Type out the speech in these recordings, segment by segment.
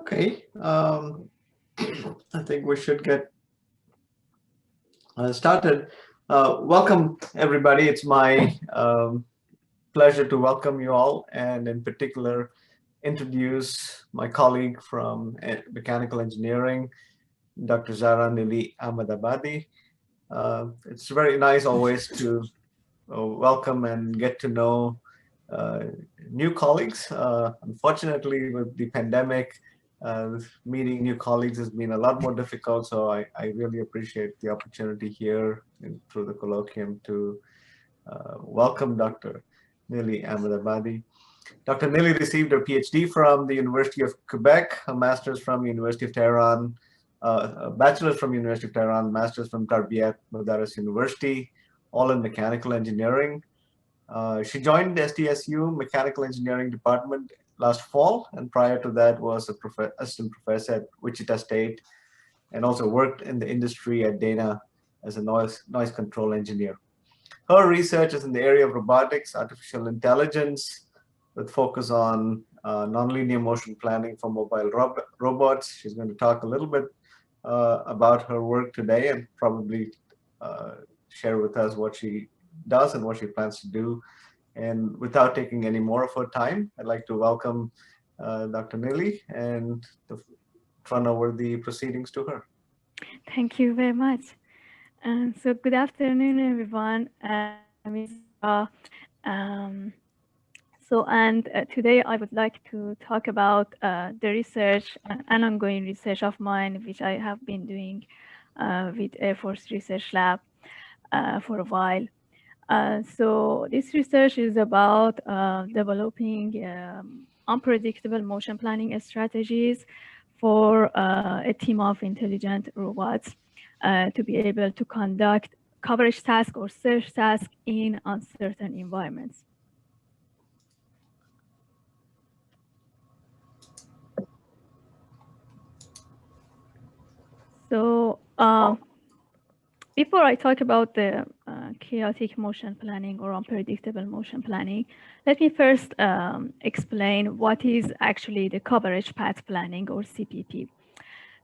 Okay, I think we should get started. Welcome, everybody. It's my pleasure to welcome you all, and in particular, introduce my colleague from mechanical engineering, Dr. Zahra Nili Ahmedabadi. It's very nice always to welcome and get to know new colleagues. Unfortunately, with the pandemic, meeting new colleagues has been a lot more difficult. So I really appreciate the opportunity here through the colloquium to welcome Dr. Nili Ahmedabadi. Dr. Nili received her PhD from the University of Quebec, a master's from the University of Tehran, a bachelor's from University of Tehran, master's from Tarbiyat Madaris University, all in mechanical engineering. She joined the SDSU Mechanical Engineering Department last fall, and prior to that was assistant professor at Wichita State, and also worked in the industry at Dana as a noise control engineer. Her research is in the area of robotics, artificial intelligence, with focus on nonlinear motion planning for mobile robots. She's going to talk a little bit about her work today and probably share with us what she does and what she plans to do. And without taking any more of her time, I'd like to welcome Dr. Nili and turn over the proceedings to her. Thank you very much. So good afternoon, everyone. Today I would like to talk about the research, an ongoing research of mine, which I have been doing with Air Force Research Lab for a while. So this research is about developing unpredictable motion planning strategies for a team of intelligent robots to be able to conduct coverage tasks or search tasks in uncertain environments. So before I talk about the chaotic motion planning or unpredictable motion planning, let me first explain what is actually the coverage path planning or CPP.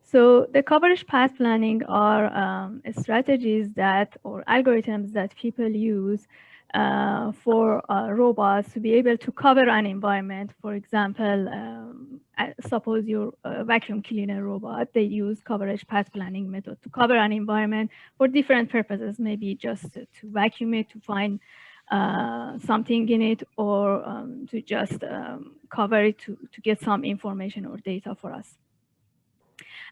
So the coverage path planning are strategies that or algorithms that people use for robots to be able to cover an environment. For example, suppose you're a vacuum cleaner robot, they use coverage path planning method to cover an environment for different purposes, maybe just to vacuum it, to find something in it, or to just cover it to get some information or data for us.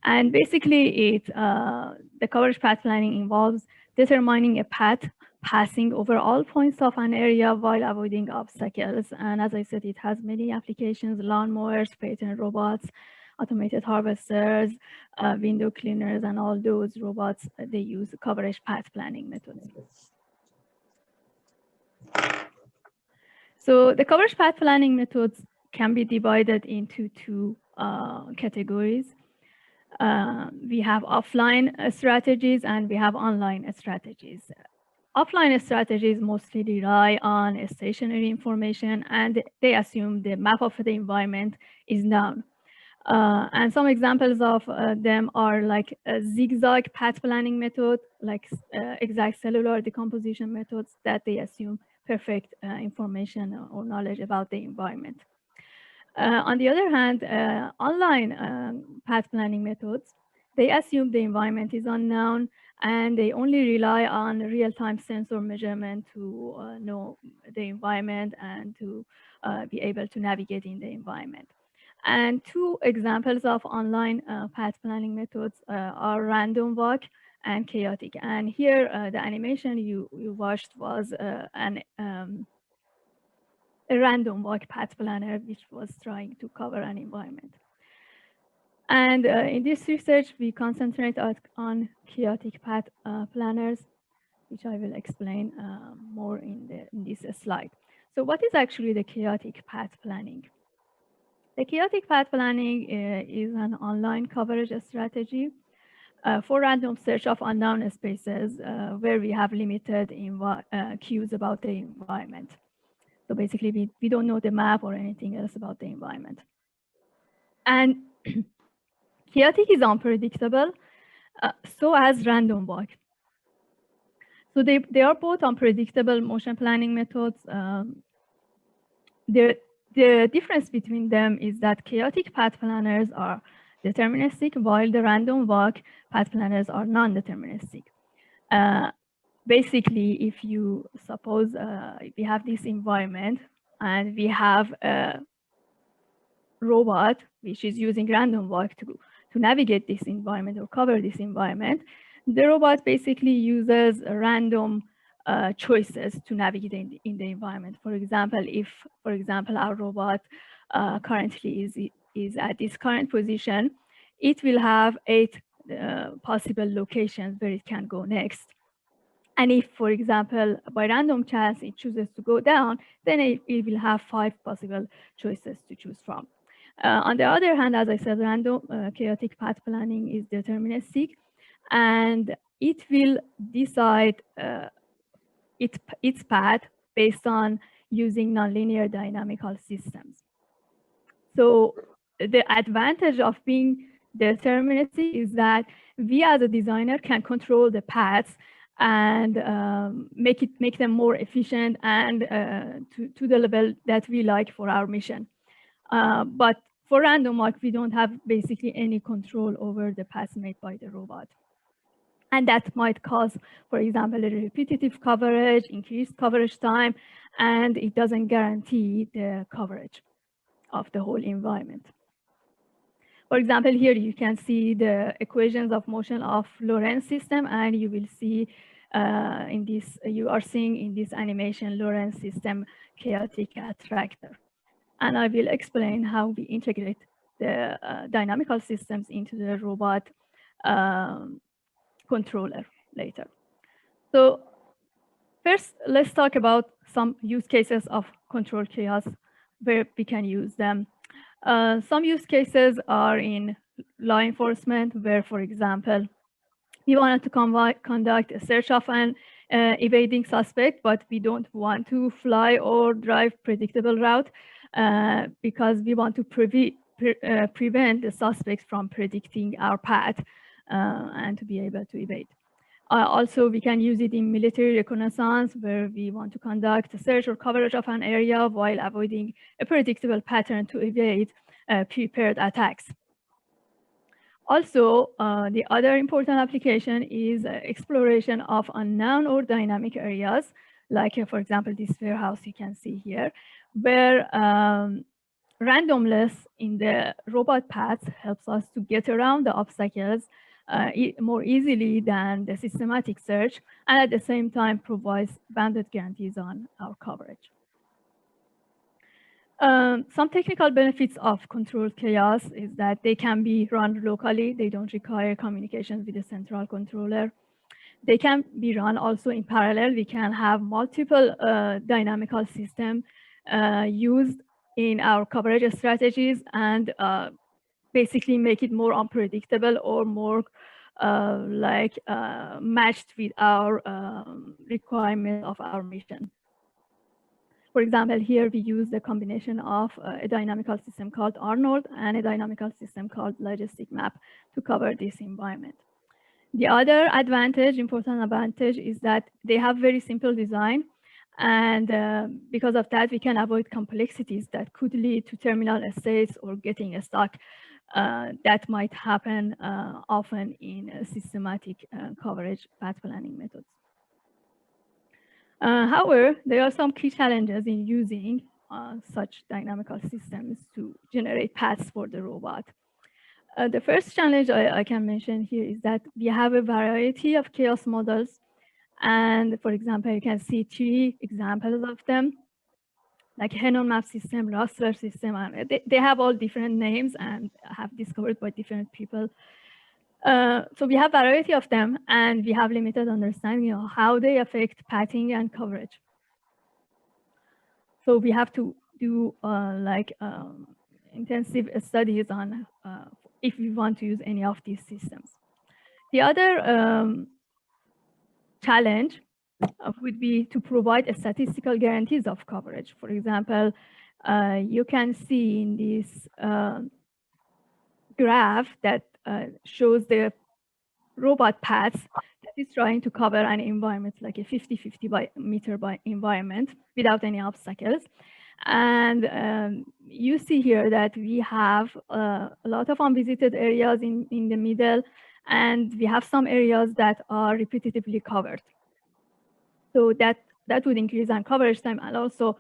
And basically, the coverage path planning involves determining a path passing over all points of an area while avoiding obstacles. And as I said, it has many applications: lawnmowers, pattern robots, automated harvesters, window cleaners, and all those robots, they use coverage path planning methods. So the coverage path planning methods can be divided into two categories. We have offline strategies and we have online strategies. Offline strategies mostly rely on stationary information, and they assume the map of the environment is known. And some examples of them are like a zigzag path planning method, like exact cellular decomposition methods that they assume perfect information or knowledge about the environment. On the other hand, online path planning methods, they assume the environment is unknown and they only rely on real-time sensor measurement to know the environment and to be able to navigate in the environment. And two examples of online path planning methods are random walk and chaotic. And here, the animation you watched was a random walk path planner, which was trying to cover an environment. And in this research, we concentrate on chaotic path planners, which I will explain more in this slide. So what is actually the chaotic path planning? The chaotic path planning is an online coverage strategy for random search of unknown spaces where we have limited cues about the environment. So basically, we don't know the map or anything else about the environment. And Chaotic is unpredictable, so as random walk. So they are both unpredictable motion planning methods. The difference between them is that chaotic path planners are deterministic, while the random walk path planners are non-deterministic. Basically, if you suppose we have this environment and we have a robot which is using random walk to navigate this environment or cover this environment, the robot basically uses random choices to navigate in the environment. For example, if, for example, our robot currently is at this current position, it will have 8 possible locations where it can go next. And if, for example, by random chance, it chooses to go down, then it will have 5 possible choices to choose from. On the other hand, as I said, random chaotic path planning is deterministic, and it will decide its path based on using nonlinear dynamical systems. So the advantage of being deterministic is that we as a designer can control the paths and make them more efficient and to the level that we like for our mission. But for random walk, we don't have basically any control over the paths made by the robot. And that might cause, for example, a repetitive coverage, increased coverage time, and it doesn't guarantee the coverage of the whole environment. For example, here you can see the equations of motion of Lorenz system, and you will see you are seeing in this animation Lorenz system chaotic attractor. And I will explain how we integrate the dynamical systems into the robot controller later. So first, let's talk about some use cases of control chaos where we can use them. Some use cases are in law enforcement, where, for example, we wanted to conduct a search of an evading suspect, but we don't want to fly or drive predictable route because we want to prevent the suspects from predicting our path and to be able to evade. Also, we can use it in military reconnaissance, where we want to conduct a search or coverage of an area while avoiding a predictable pattern to evade prepared attacks. Also, the other important application is exploration of unknown or dynamic areas, like, for example, this warehouse you can see here, where randomness in the robot paths helps us to get around the obstacles more easily than the systematic search, and at the same time provides bandwidth guarantees on our coverage. Some technical benefits of controlled chaos is that they can be run locally. They don't require communications with the central controller. They can be run also in parallel. We can have multiple dynamical systems used in our coverage strategies and basically make it more unpredictable or more matched with our requirement of our mission. For example, here we use the combination of a dynamical system called Arnold and a dynamical system called logistic map to cover this environment. The other important advantage, is that they have very simple design. And because of that, we can avoid complexities that could lead to terminal estates or getting stuck that might happen often in systematic coverage path planning methods. However, there are some key challenges in using such dynamical systems to generate paths for the robot. The first challenge I can mention here is that we have a variety of chaos models. And for example, you can see 3 examples of them, like Henon map system, Rustler system, and they have all different names and have discovered by different people. So we have a variety of them, and we have limited understanding of how they affect pathing and coverage. So we have to do intensive studies on if we want to use any of these systems. The other challenge would be to provide a statistical guarantees of coverage. For example, you can see in this graph that shows the robot paths that is trying to cover an environment like a 50-50 meter by environment without any obstacles. And you see here that we have a lot of unvisited areas in the middle, and we have some areas that are repetitively covered. So that would increase our coverage time and also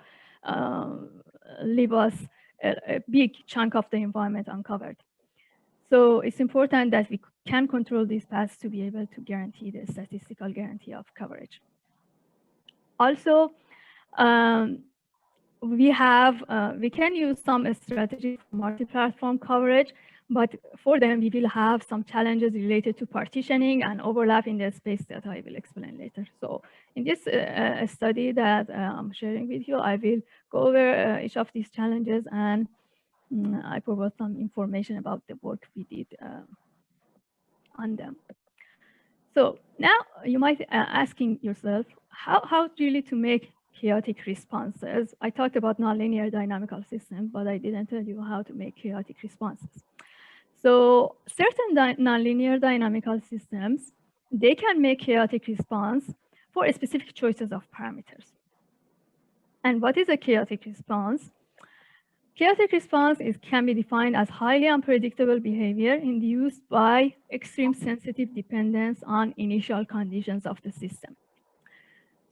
leave us a big chunk of the environment uncovered. So it's important that we can control these paths to be able to guarantee the statistical guarantee of coverage. Also, we can use some strategies for multi-platform coverage, but for them, we will have some challenges related to partitioning and overlap in the space that I will explain later. So in this study that I'm sharing with you, I will go over each of these challenges, and I provide some information about the work we did on them. So now you might be asking yourself, how really to make chaotic responses? I talked about nonlinear dynamical systems, but I didn't tell you how to make chaotic responses. So certain nonlinear dynamical systems, they can make chaotic response for specific choices of parameters. And what is a chaotic response? Chaotic response can be defined as highly unpredictable behavior induced by extreme sensitive dependence on initial conditions of the system.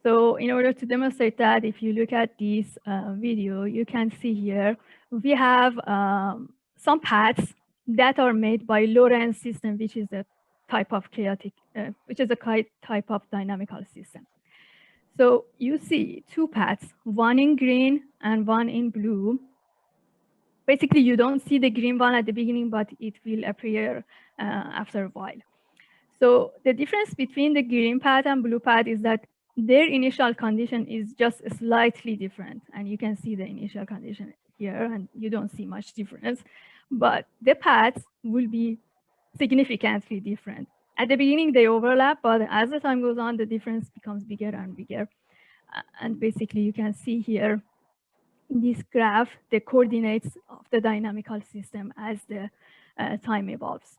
So in order to demonstrate that, if you look at this video, you can see here, we have some paths that are made by Lorenz system, which is a type of chaotic, which is a type of dynamical system. So you see two paths, one in green and one in blue. Basically, you don't see the green one at the beginning, but it will appear after a while. So the difference between the green path and blue path is that their initial condition is just slightly different. And you can see the initial condition here, and you don't see much difference. But the paths will be significantly different. At the beginning, they overlap, but as the time goes on, the difference becomes bigger and bigger. And basically, you can see here in this graph the coordinates of the dynamical system as the time evolves.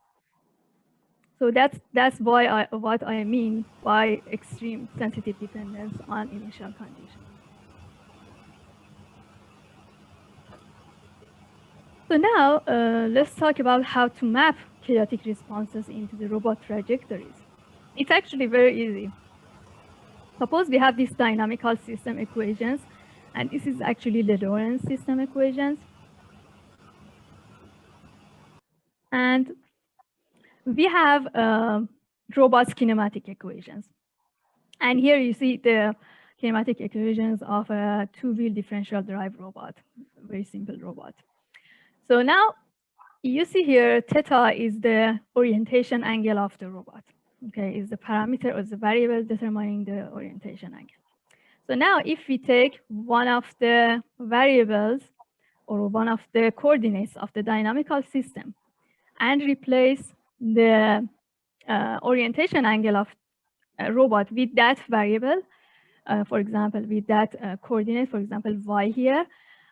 So that's why what I mean by extreme sensitive dependence on initial conditions. So now let's talk about how to map chaotic responses into the robot trajectories. It's actually very easy. Suppose we have these dynamical system equations, and this is actually the Lorenz system equations. And we have robust kinematic equations. And here you see the kinematic equations of a two-wheel differential drive robot, very simple robot. So now you see here, theta is the orientation angle of the robot. Okay, is the parameter or the variable determining the orientation angle. So now if we take one of the variables or one of the coordinates of the dynamical system and replace the orientation angle of a robot with that variable, for example, with that coordinate, for example, y here,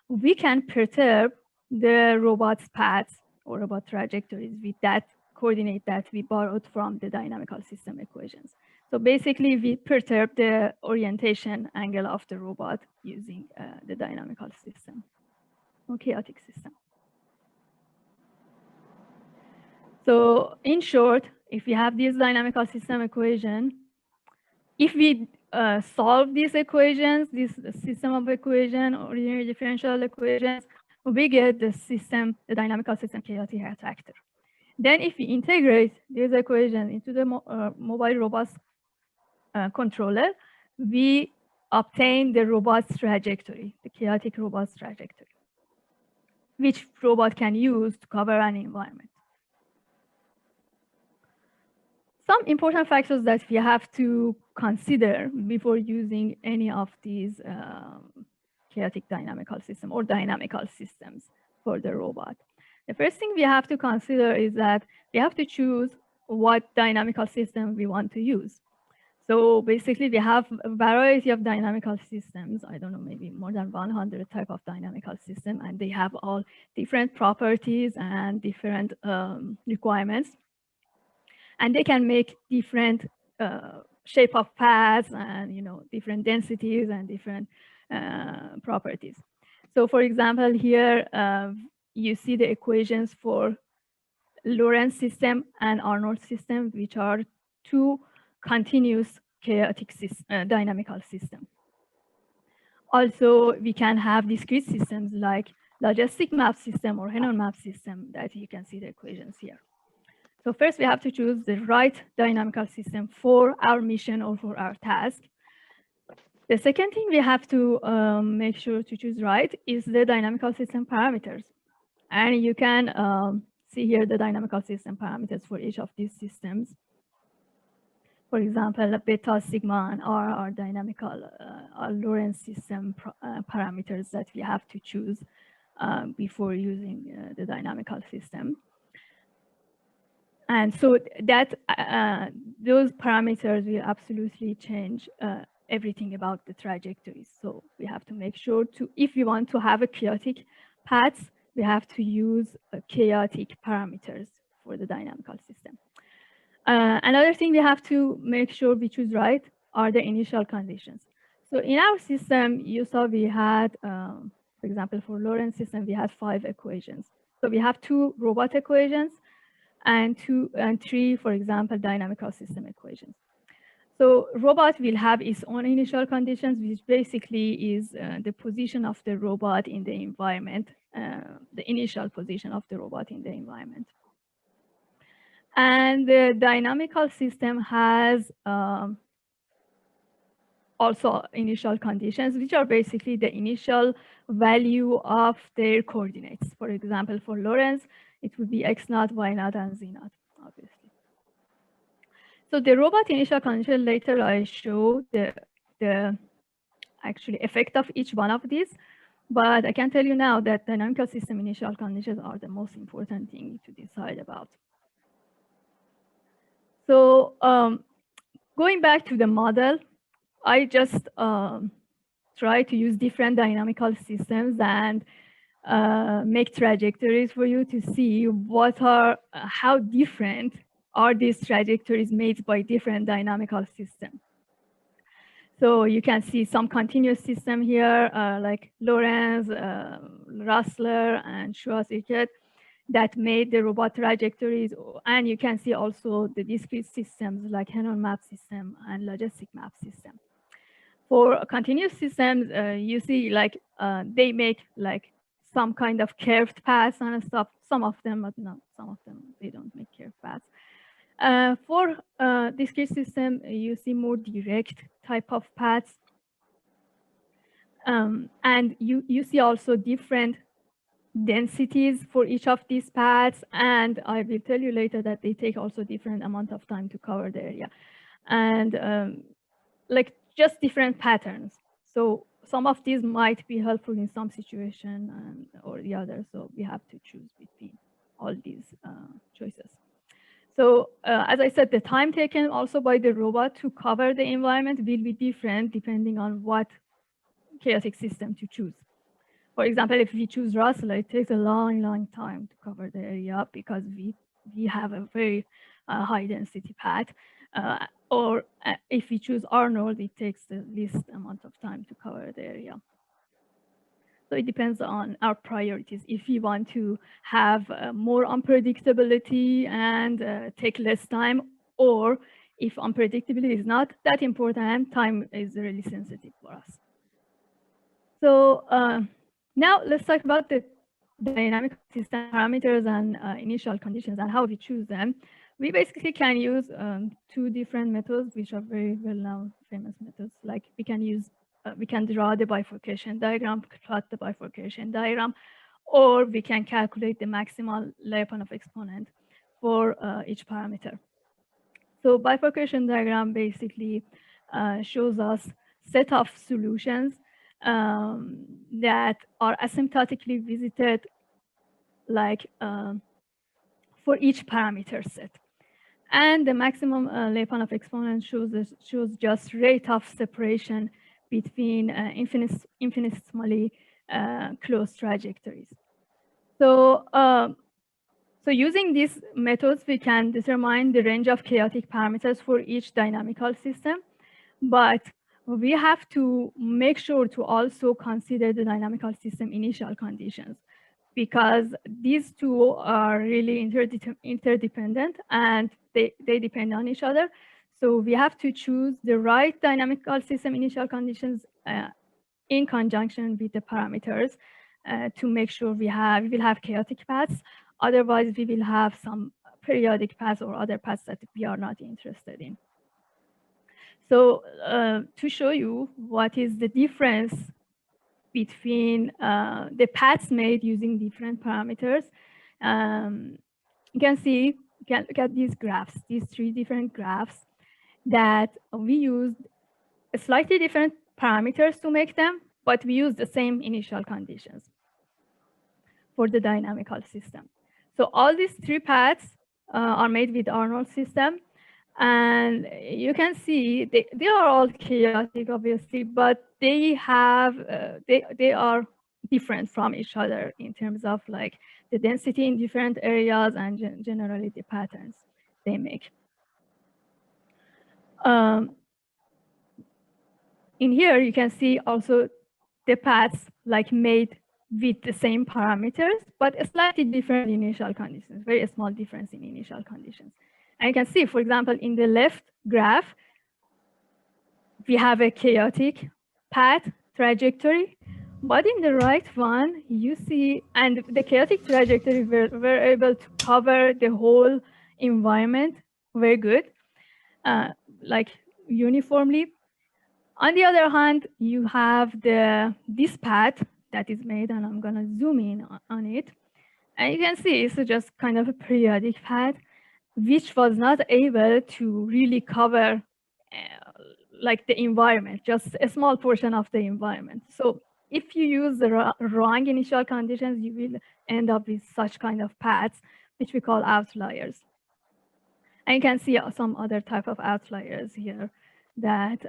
we can perturb the robot's paths or robot trajectories with that coordinate that we borrowed from the dynamical system equations. So basically, we perturb the orientation angle of the robot using the dynamical system or chaotic system. So in short, if we have this dynamical system equation, if we solve these equations, this system of equation, ordinary differential equations, we get the system, the dynamical system chaotic attractor. Then if we integrate these equations into the mobile robot's controller, we obtain the robot's trajectory, the chaotic robot's trajectory, which robot can use to cover an environment. Some important factors that we have to consider before using any of these chaotic dynamical system or dynamical systems for the robot. The first thing we have to consider is that we have to choose what dynamical system we want to use. So basically, we have a variety of dynamical systems. I don't know, maybe more than 100 type of dynamical system, and they have all different properties and different requirements. and they can make different shape of paths and different densities and different properties. So for example, here you see the equations for Lorenz system and Arnold system, which are two continuous chaotic dynamical systems. Also, we can have discrete systems like logistic map system or Henon map system that you can see the equations here. So first we have to choose the right dynamical system for our mission or for our task. The second thing we have to make sure to choose right is the dynamical system parameters. And you can see here the dynamical system parameters for each of these systems. For example, beta, sigma, and R are dynamical are Lorenz system parameters that we have to choose before using the dynamical system. And so that those parameters will absolutely change everything about the trajectories. So we have to make sure to, if we want to have a chaotic paths, we have to use chaotic parameters for the dynamical system. Another thing we have to make sure we choose right are the initial conditions. So in our system, you saw we had, for example, for Lorenz system, we had 5 equations. So we have 2 robot equations and 2 and 3, for example, dynamical system equations. So robot will have its own initial conditions, which basically is the position of the robot in the environment, the initial position of the robot in the environment. And the dynamical system has also initial conditions, which are basically the initial value of their coordinates. For example, for Lorenz, it would be x0, y0, and z0, obviously. So the robot initial condition, later I show the actually effect of each one of these. But I can tell you now that dynamical system initial conditions are the most important thing to decide about. So going back to the model, I just try to use different dynamical systems and make trajectories for you to see what are, how different are these trajectories made by different dynamical systems. So you can see some continuous system here, like Lorenz, Rustler, and Schwa-Circuit that made the robot trajectories. And you can see also the discrete systems like Henon map system and logistic map system. For continuous systems, you see like they make like some kind of curved paths and stuff. Some of them, but not some of them, they don't make curved paths. For discrete system, you see more direct type of paths. And you see also different densities for each of these paths. And I will tell you later that they take also different amount of time to cover the area. And like just different patterns. So some of these might be helpful in some situation and, or the other. So we have to choose between all these choices. So as I said, the time taken also by the robot to cover the environment will be different depending on what chaotic system to choose. For example, if we choose Rustler, it takes a long time to cover the area because we have a very high density path. Or if we choose Arnold, it takes the least amount of time to cover the area. So it depends on our priorities. If we want to have more unpredictability and take less time, or if unpredictability is not that important, time is really sensitive for us. So now let's talk about the dynamic system parameters and initial conditions and how we choose them. We basically can use 2 different methods, which are very well-known, famous methods. Like we can use, we can draw the bifurcation diagram, plot the bifurcation diagram, or we can calculate the maximal Lyapunov exponent for each parameter. So bifurcation diagram basically shows us set of solutions that are asymptotically visited, like for each parameter set. And the maximum Lyapunov exponent shows just rate of separation between infinitesimally close trajectories. So So using these methods, we can determine the range of chaotic parameters for each dynamical system, but we have to make sure to also consider the dynamical system initial conditions, because these two are really interdependent and they depend on each other. So we have to choose the right dynamical system initial conditions in conjunction with the parameters to make sure we will have chaotic paths. Otherwise, we will have some periodic paths or other paths that we are not interested in. So to show you what is the difference between the paths made using different parameters, you can see, you can look at these graphs, these three different graphs that we used slightly different parameters to make them, but we use the same initial conditions for the dynamical system. So all these three paths are made with Arnold system, and you can see they are all chaotic, obviously, but they have they are different from each other in terms of like the density in different areas and generally the patterns they make. In here, you can see also the paths like made with the same parameters, but a slightly different initial conditions, very small difference in initial conditions. And you can see, for example, in the left graph, we have a chaotic path trajectory, but in the right one, you see, and the chaotic trajectory, we're able to cover the whole environment very good, like uniformly. On the other hand, you have this path that is made, and I'm going to zoom in on it. And you can see it's just kind of a periodic path, which was not able to really cover like the environment, just a small portion of the environment. So if you use the wrong initial conditions, you will end up with such kind of paths, which we call outliers. And you can see some other type of outliers here that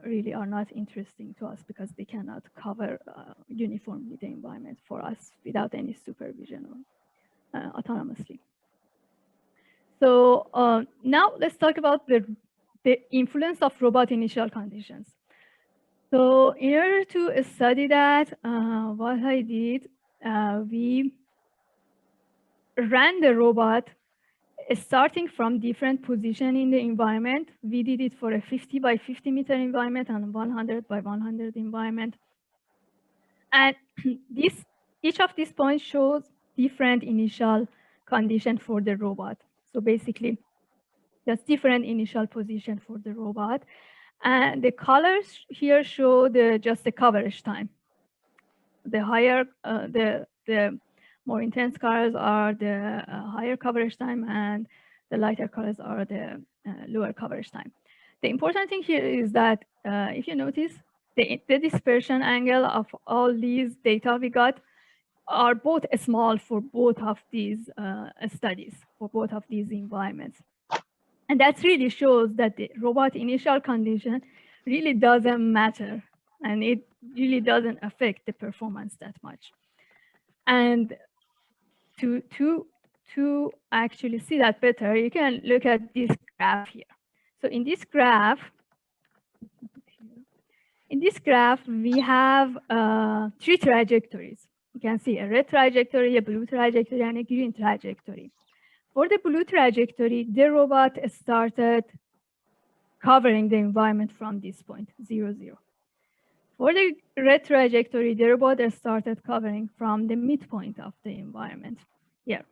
really are not interesting to us because they cannot cover uniformly the environment for us without any supervision or autonomously. So now let's talk about the influence of robot initial conditions. So in order to study that, what I did, we ran the robot starting from different position in the environment. We did it for a 50 by 50 meter environment and 100 by 100 environment. And each of these points shows different initial condition for the robot. So basically, just different initial position for the robot. And the colors here show just the coverage time. The higher, the more intense colors are the higher coverage time, and the lighter colors are the lower coverage time. The important thing here is that if you notice, the dispersion angle of all these data we got are both small for both of these studies, for both of these environments. And that really shows that the robot initial condition really doesn't matter, and it really doesn't affect the performance that much. And to actually see that better, you can look at this graph here. So in this graph, we have three trajectories. You can see a red trajectory, a blue trajectory, and a green trajectory. For the blue trajectory, the robot started covering the environment from this point, 0, 0. For the red trajectory, the robot started covering from the midpoint of the environment here.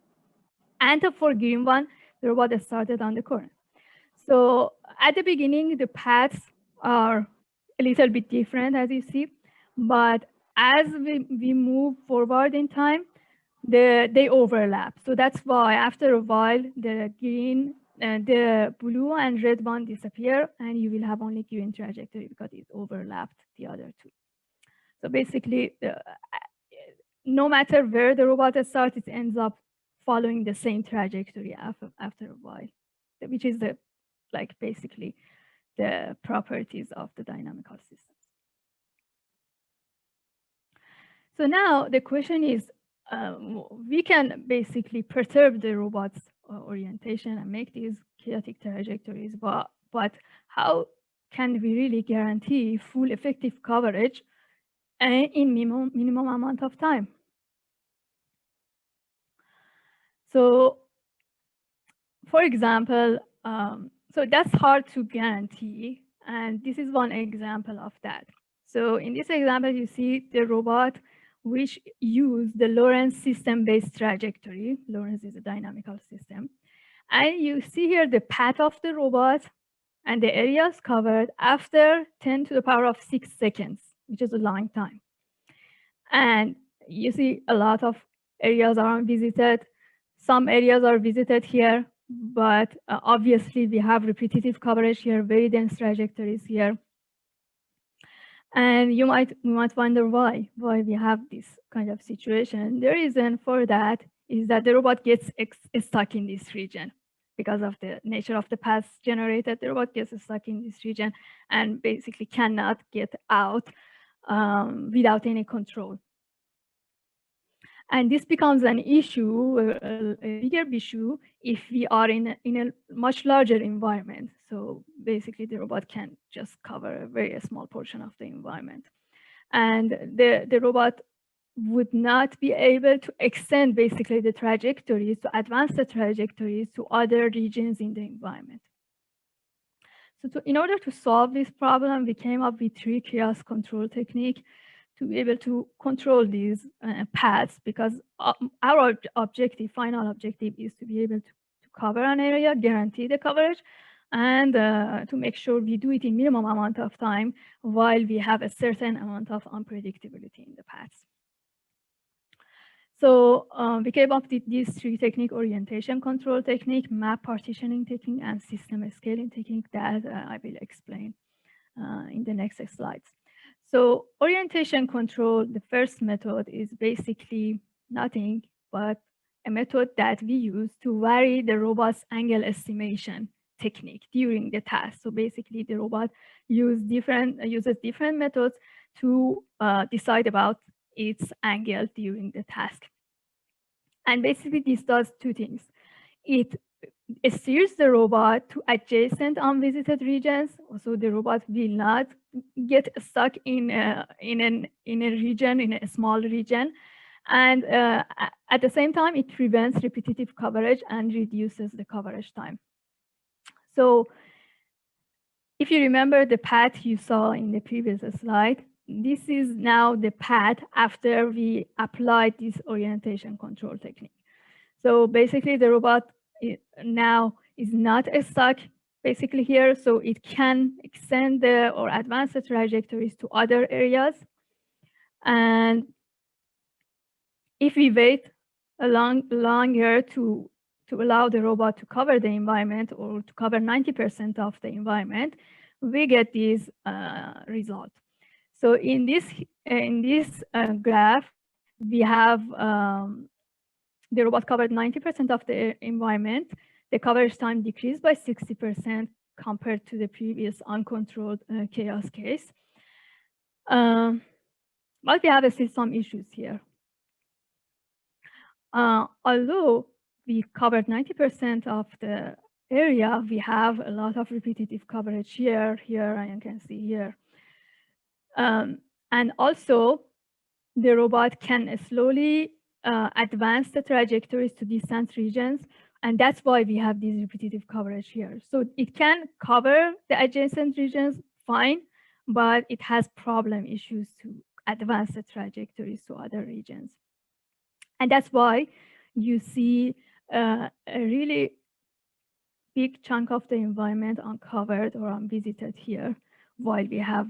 And for green one, the robot started on the corner. So at the beginning, the paths are a little bit different, as you see. But as we move forward in time, they overlap. So that's why after a while, the green, the blue and red one disappear, and you will have only green trajectory because it overlapped the other two. So basically, no matter where the robot starts, it ends up following the same trajectory after a while, which is basically the properties of the dynamical systems. So now the question is, we can basically perturb the robot's orientation and make these chaotic trajectories, but how can we really guarantee full effective coverage in minimum amount of time? So, for example, so that's hard to guarantee, and this is one example of that. So in this example, you see the robot which use the Lorenz system-based trajectory. Lorenz is a dynamical system. And you see here the path of the robot and the areas covered after 10 to the power of 6 seconds, which is a long time. And you see a lot of areas are unvisited. Some areas are visited here, but obviously we have repetitive coverage here, very dense trajectories here. And you might wonder why we have this kind of situation. The reason for that is that the robot gets stuck in this region. Because of the nature of the paths generated, the robot gets stuck in this region and basically cannot get out without any control. And this becomes an issue, a bigger issue, if we are in a much larger environment. So basically, the robot can just cover a very small portion of the environment. And the robot would not be able to extend basically the trajectories, to advance the trajectories to other regions in the environment. So in order to solve this problem, we came up with 3 chaos control techniques to be able to control these paths, because our objective, final objective, is to be able to cover an area, guarantee the coverage, and to make sure we do it in minimum amount of time while we have a certain amount of unpredictability in the paths. So we came up with these 3 techniques: orientation control technique, map partitioning technique, and system scaling technique that I will explain in the next slides. So orientation control, the first method, is basically nothing but a method that we use to vary the robot's angle estimation technique during the task. So basically the robot uses different methods to decide about its angle during the task. And basically this does 2 things. It steers the robot to adjacent unvisited regions, so the robot will not get stuck in a region, in a small region. And at the same time, it prevents repetitive coverage and reduces the coverage time. So if you remember the path you saw in the previous slide, this is now the path after we applied this orientation control technique. So basically the robot now is not stuck basically here, so it can extend or advance the trajectories to other areas. And if we wait longer to allow the robot to cover the environment, or to cover 90% of the environment, we get these results. So in this graph, we have the robot covered 90% of the environment. The coverage time decreased by 60% compared to the previous uncontrolled chaos case. But we have still some issues here. Although we covered 90% of the area, we have a lot of repetitive coverage here, and you can see here. And also, the robot can slowly advance the trajectories to distant regions, and that's why we have this repetitive coverage here. So it can cover the adjacent regions fine, but it has problem issues to advance the trajectories to other regions. And that's why you see a really big chunk of the environment uncovered or unvisited here, while we have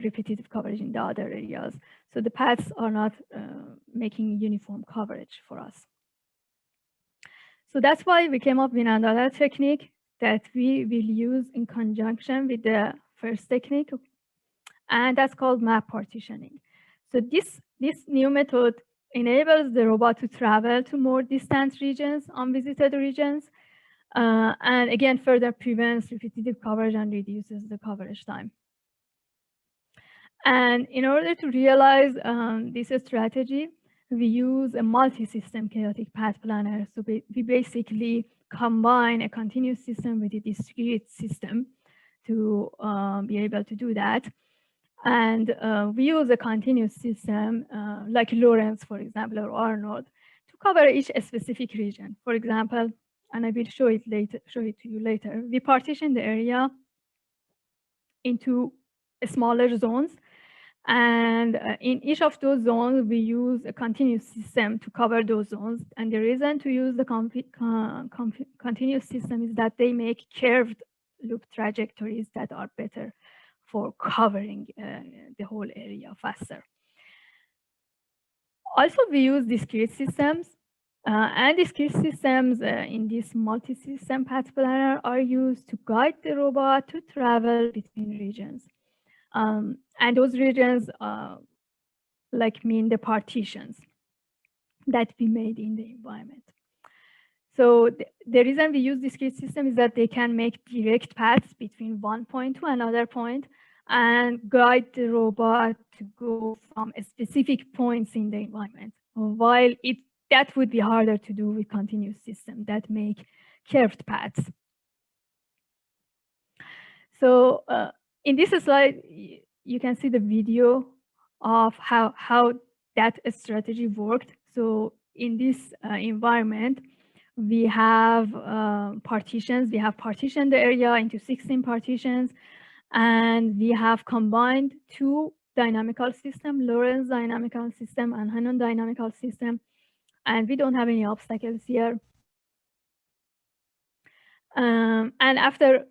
repetitive coverage in the other areas. So the paths are not making uniform coverage for us. So that's why we came up with another technique that we will use in conjunction with the first technique, and that's called map partitioning. So this new method enables the robot to travel to more distant regions, unvisited regions, and again, further prevents repetitive coverage and reduces the coverage time. And in order to realize this strategy, we use a multi-system chaotic path planner. So we basically combine a continuous system with a discrete system to be able to do that. And we use a continuous system like Lorenz, for example, or Arnold, to cover each specific region. For example, and I will show it to you later. We partition the area into smaller zones, and in each of those zones, we use a continuous system to cover those zones. And the reason to use the continuous system is that they make curved loop trajectories that are better for covering the whole area faster. Also, we use discrete systems. And discrete systems in this multi-system path planner are used to guide the robot to travel between regions. And those regions mean the partitions that we made in the environment. So the reason we use discrete systems is that they can make direct paths between one point to another point and guide the robot to go from specific points in the environment, while that would be harder to do with continuous systems that make curved paths. So in this slide, you can see the video of how that strategy worked. So in this environment, we have partitions. We have partitioned the area into 16 partitions, and we have combined two dynamical systems, Lorenz dynamical system and Hannon dynamical system, and we don't have any obstacles here. And after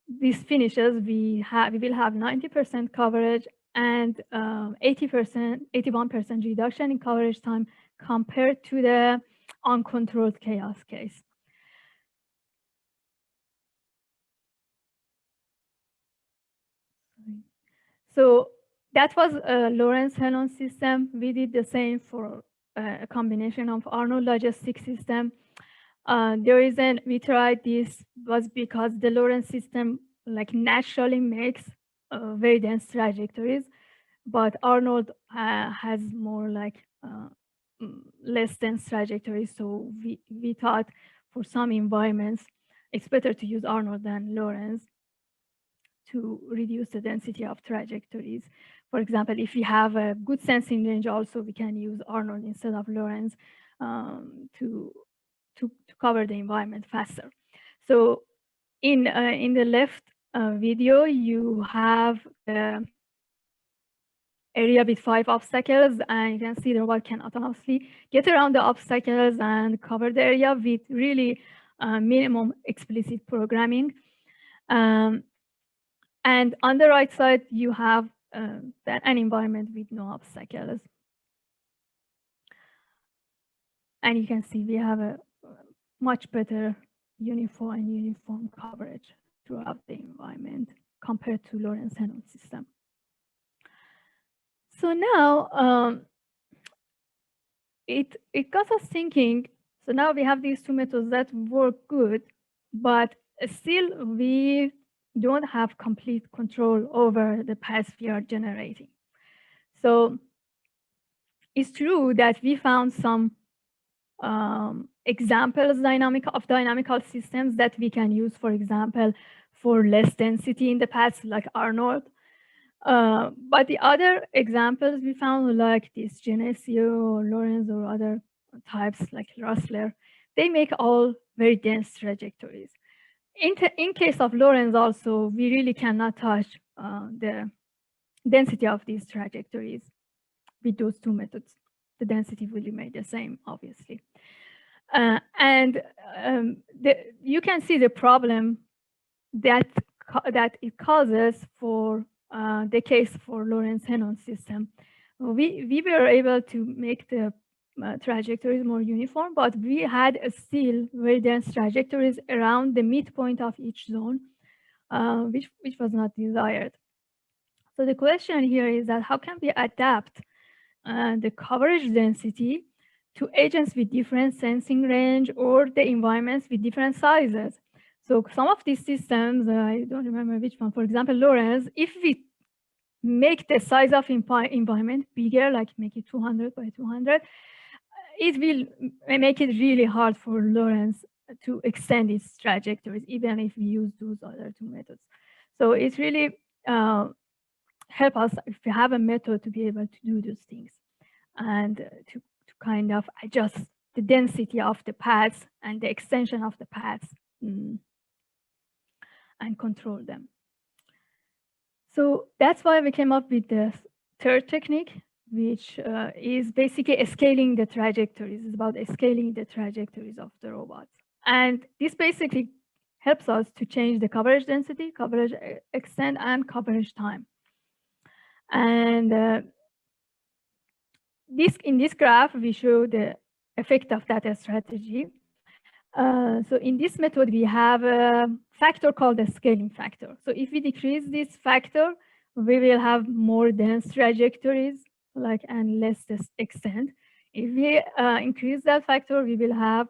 this finishes, we will have 90% coverage and 81% reduction in coverage time compared to the uncontrolled chaos case. So that was a Lorenz-Hannon system. We did the same for a combination of Arnold logistic system. The reason we tried this was because the Lorenz system naturally makes very dense trajectories, but Arnold has more less dense trajectories. So we thought for some environments, it's better to use Arnold than Lorenz to reduce the density of trajectories. For example, if we have a good sensing range, also we can use Arnold instead of Lorenz to cover the environment faster. So in the left video, you have the area with 5 obstacles, and you can see the robot can autonomously get around the obstacles and cover the area with really minimum explicit programming. And on the right side, you have an environment with no obstacles. And you can see we have a much better uniform coverage throughout the environment compared to Lorenz-Hannon system. So now it got us thinking. So now we have these two methods that work good, but still we don't have complete control over the paths we are generating. So it's true that we found some examples of dynamical systems that we can use, for example, for less density in the paths like Arnold. But the other examples we found, like this SDSU or Lorenz or other types like Rustler, they make all very dense trajectories. In case of Lorenz also, we really cannot touch the density of these trajectories with those two methods. The density will remain the same, obviously. You can see the problem that it causes for the case for Lorenz-Hannon system. We were able to make the trajectories more uniform, but we had still very dense trajectories around the midpoint of each zone, which was not desired. So the question here is that how can we adapt the coverage density to agents with different sensing range or the environments with different sizes? So some of these systems, I don't remember which one, for example, Lorenz, if we make the size of environment bigger, like make it 200 by 200, it will make it really hard for Lorenz to extend its trajectories, even if we use those other two methods. So it's really help us if we have a method to be able to do those things and to kind of adjust the density of the paths and the extension of the paths and control them. So that's why we came up with the third technique, which is basically scaling the trajectories. It's about scaling the trajectories of the robots. And this basically helps us to change the coverage density, coverage extent, and coverage time. And in this graph, we show the effect of that strategy. So in this method, we have a factor called the scaling factor. So if we decrease this factor, we will have more dense trajectories, and less extent. If we increase that factor, we will have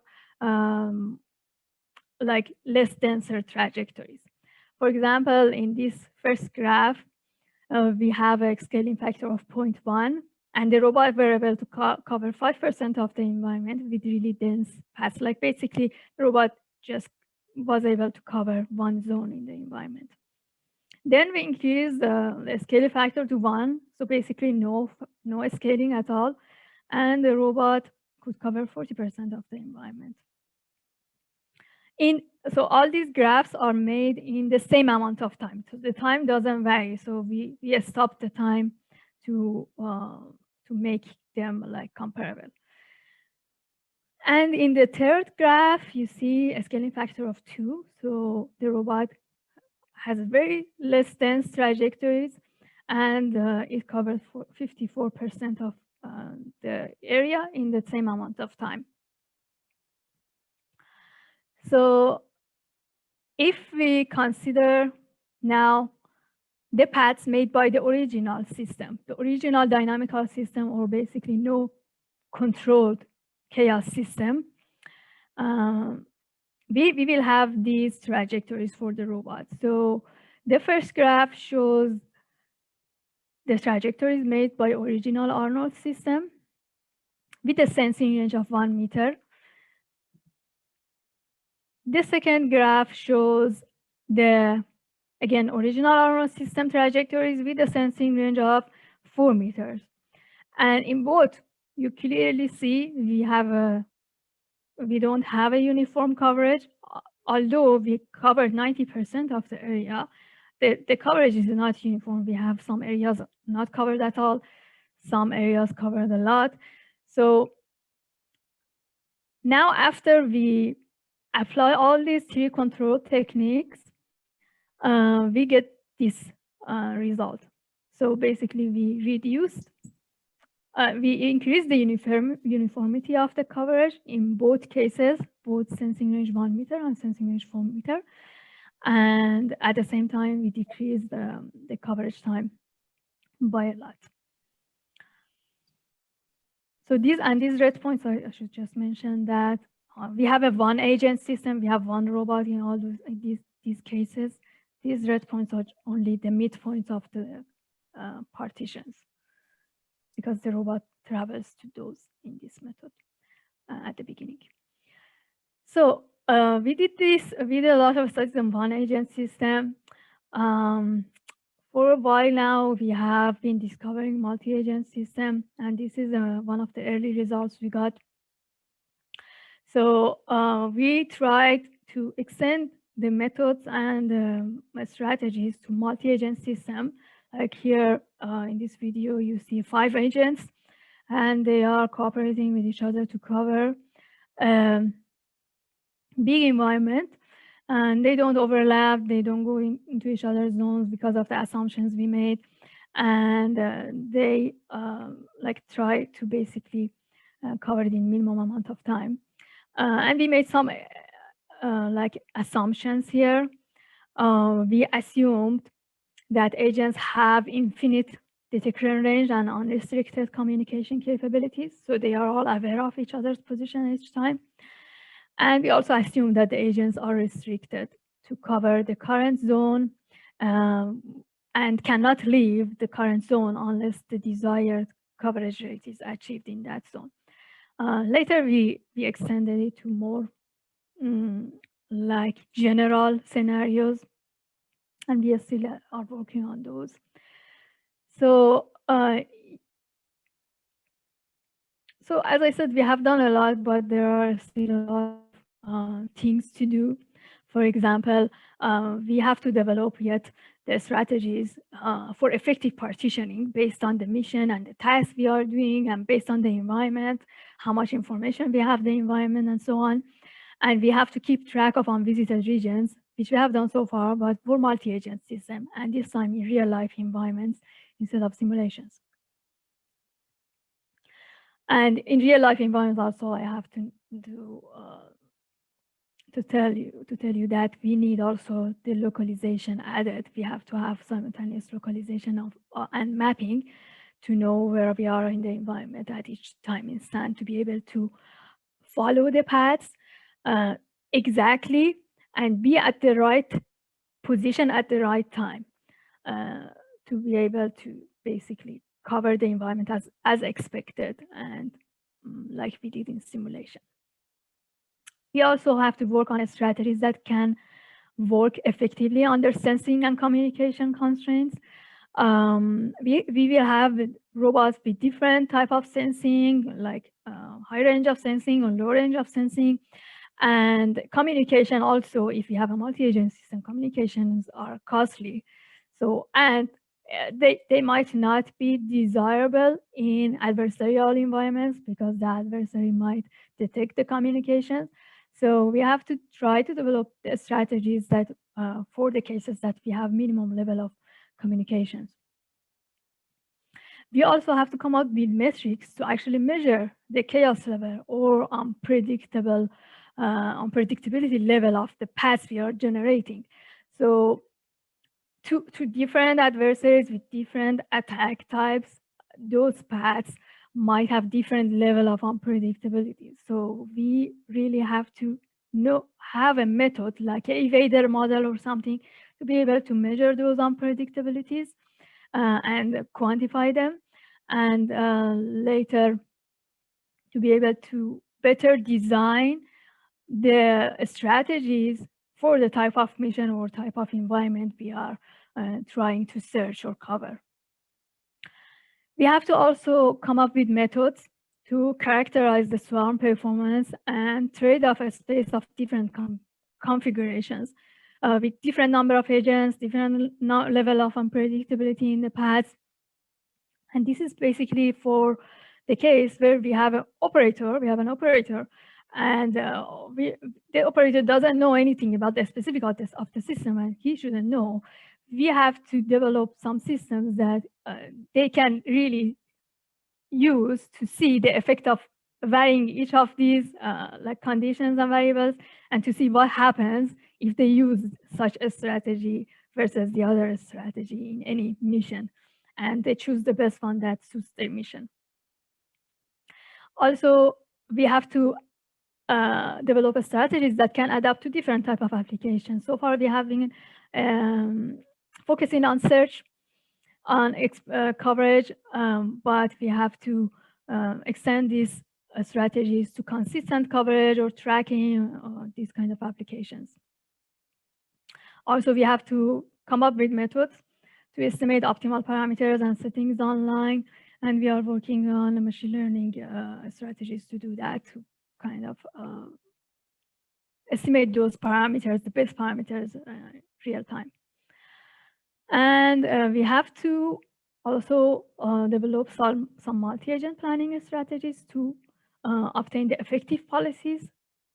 less denser trajectories. For example, in this first graph, we have a scaling factor of 0.1, and the robot were able to cover 5% of the environment with really dense paths. Basically, the robot just was able to cover one zone in the environment. Then we increase the scaling factor to 1, so basically no scaling at all, and the robot could cover 40% of the environment. So all these graphs are made in the same amount of time. So the time doesn't vary. So we stop the time to make them comparable. And in the third graph, you see a scaling factor of 2. So the robot has very less dense trajectories, and it covers 54% of the area in the same amount of time. So if we consider now the paths made by the original system, the original dynamical system, or basically no controlled chaos system, we will have these trajectories for the robot. So the first graph shows the trajectories made by original Arnold system with a sensing range of 1 meter. The second graph shows the, again, original Arnold system trajectories with a sensing range of 4 meters. And in both, you clearly see we don't have a uniform coverage. Although we covered 90% of the area, the coverage is not uniform. We have some areas not covered at all, some areas covered a lot. So now after we apply all these 3 control techniques, we get this result. So basically, we increase the uniformity of the coverage in both cases, both sensing range 1 meter and sensing range 4 meter. And at the same time, we decrease the coverage time by a lot. So these red points, I should just mention that we have a one agent system. We have one robot in all these cases. These red points are only the midpoints of the partitions, because the robot travels to those in this method at the beginning. So we did a lot of studies on one agent system. For a while now, we have been discovering multi-agent system, and this is one of the early results we got. So we tried to extend the methods and strategies to multi-agent system. Like here in this video, you see 5 agents, and they are cooperating with each other to cover big environment, and they don't overlap, they don't go into each other's zones because of the assumptions we made, and they try to basically cover it in minimum amount of time. And we made some assumptions here. We assumed that agents have infinite detection range and unrestricted communication capabilities, so they are all aware of each other's position each time. And we also assume that the agents are restricted to cover the current zone and cannot leave the current zone unless the desired coverage rate is achieved in that zone. Later, we extended it to more like general scenarios, and we still are working on those. So, so as I said, we have done a lot, but there are still a lot of things to do. For example, we have to develop yet the strategies for effective partitioning based on the mission and the tasks we are doing, and based on the environment, how much information we have the environment, and so on. And we have to keep track of unvisited regions, which we have done so far, but for multi-agent system, and this time in real-life environments instead of simulations. And in real-life environments also, I have to do to tell you that we need also the localization added. We have to have simultaneous localization of and mapping to know where we are in the environment at each time instant, to be able to follow the paths exactly and be at the right position at the right time to be able to basically cover the environment as expected, and like we did in simulation. We also have to work on strategies that can work effectively under sensing and communication constraints. We will have robots with different type of sensing, like high range of sensing or low range of sensing. And communication also, if we have a multi-agent system, communications are costly. So, and they might not be desirable in adversarial environments because the adversary might detect the communications. So we have to try to develop the strategies that for the cases that we have minimum level of communications. We also have to come up with metrics to actually measure the chaos level or unpredictability level of the paths we are generating. So to different adversaries with different attack types, those paths might have different level of unpredictability. So we really have to have a method like an evader model or something to be able to measure those unpredictabilities and quantify them, and later to be able to better design the strategies for the type of mission or type of environment we are trying to search or cover. We have to also come up with methods to characterize the swarm performance and trade-off a space of different configurations with different number of agents, different level of unpredictability in the paths. And this is basically for the case where we have an operator, and the operator doesn't know anything about the specific of the system, and he shouldn't know. We have to develop some systems that they can really use to see the effect of varying each of these like conditions and variables, and to see what happens if they use such a strategy versus the other strategy in any mission, and they choose the best one that suits their mission. Also, we have to develop strategies that can adapt to different type of applications. So far, we have been focusing on search, on coverage, but we have to extend these strategies to consistent coverage or tracking or these kind of applications. Also, we have to come up with methods to estimate optimal parameters and settings online, and we are working on machine learning strategies to do that, to kind of estimate those parameters, the best parameters real time. And we have to also develop some multi-agent planning strategies to obtain the effective policies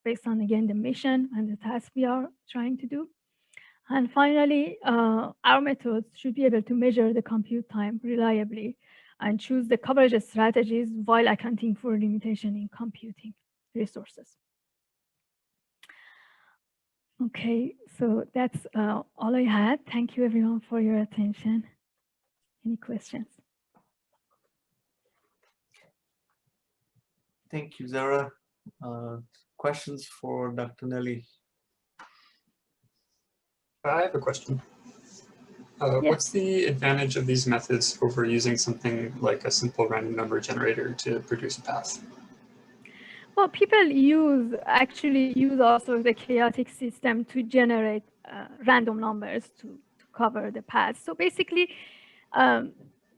based on, again, the mission and the task we are trying to do. And finally, our methods should be able to measure the compute time reliably and choose the coverage strategies while accounting for limitation in computing resources. Okay, so that's all I had. Thank you, everyone, for your attention. Any questions? Thank you, Zahra. Questions for Dr. Nili? I have a question. What's the advantage of these methods over using something like a simple random number generator to produce a path? Well, people actually use also the chaotic system to generate random numbers to cover the paths. So basically,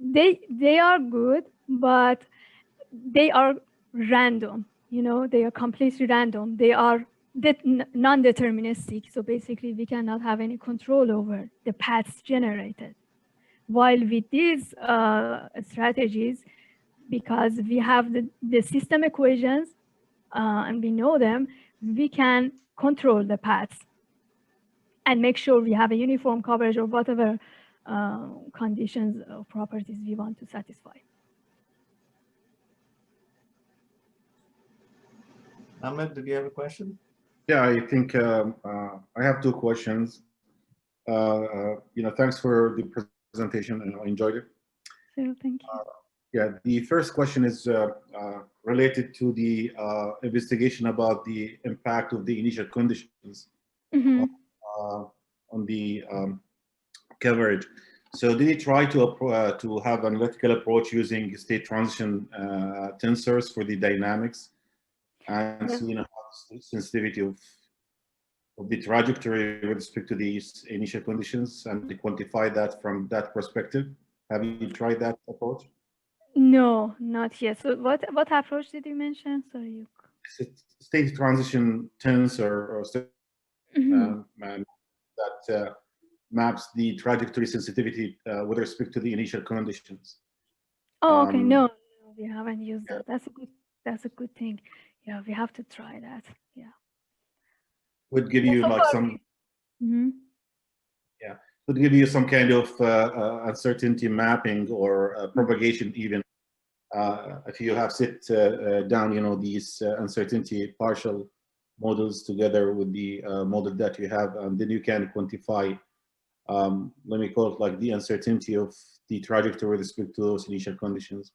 they are good, but they are random. You know, they are completely random. They are non-deterministic. So basically, we cannot have any control over the paths generated. While with these strategies, because we have the system equations and we know them, we can control the paths and make sure we have a uniform coverage or whatever conditions or properties we want to satisfy. Ahmed, did you have a question? Yeah, I think I have two questions. Thanks for the presentation, and I enjoyed it. So thank you. Yeah, the first question is related to the investigation about the impact of the initial conditions on the coverage. So did you try to have an analytical approach using state transition tensors for the dynamics, and sensitivity of the trajectory with respect to these initial conditions, and to quantify that from that perspective? Have you tried that approach? No, not yet. So what approach did you mention? Sorry. State transition tensor or that maps the trajectory sensitivity with respect to the initial conditions. Oh, okay. No, we haven't used that. That's a good thing. Yeah, we have to try that. Yeah. Would give you like some. Yeah, would give you some kind of uncertainty mapping or propagation even. If you have set down, these uncertainty partial models together with the model that you have, and then you can quantify, let me call it like the uncertainty of the trajectory with respect to those initial conditions.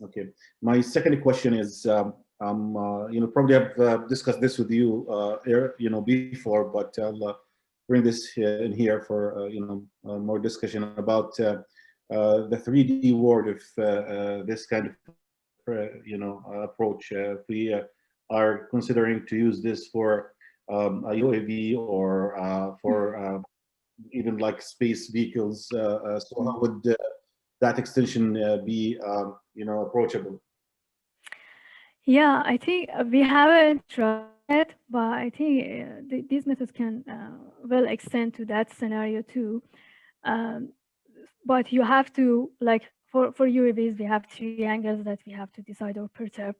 Okay. My second question is, probably I've discussed this with you, before, but I'll bring this in here for, more discussion about the 3D world of this kind of, approach. If we are considering to use this for a UAV or for even like space vehicles, so how would that extension be, approachable? Yeah, I think we haven't tried it, but I think these methods can well extend to that scenario too. But you have to, like, for UAVs, we have three angles that we have to decide or perturb.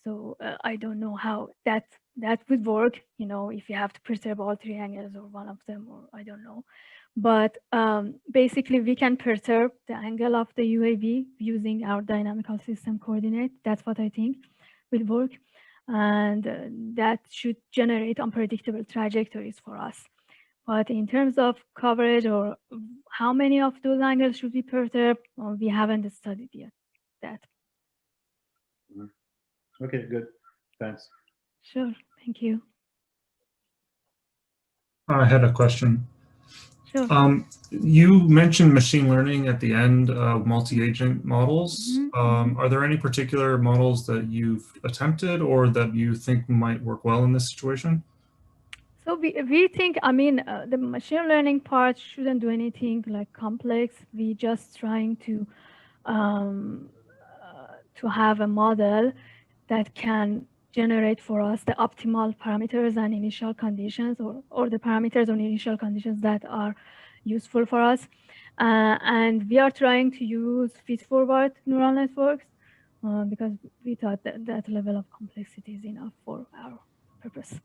So I don't know how that would work, if you have to perturb all three angles or one of them, or I don't know. But basically, we can perturb the angle of the UAV using our dynamical system coordinate. That's what I think will work. And that should generate unpredictable trajectories for us. But in terms of coverage or how many of those angles should be perturbed, we haven't studied yet that. Okay, good. Thanks. Sure, thank you. I had a question. Sure. You mentioned machine learning at the end of multi-agent models. Are there any particular models that you've attempted or that you think might work well in this situation? So we think, the machine learning part shouldn't do anything like complex. We just trying to have a model that can generate for us the optimal parameters and initial conditions, or the parameters or initial conditions that are useful for us. And we are trying to use feed-forward neural networks because we thought that level of complexity is enough for our purpose.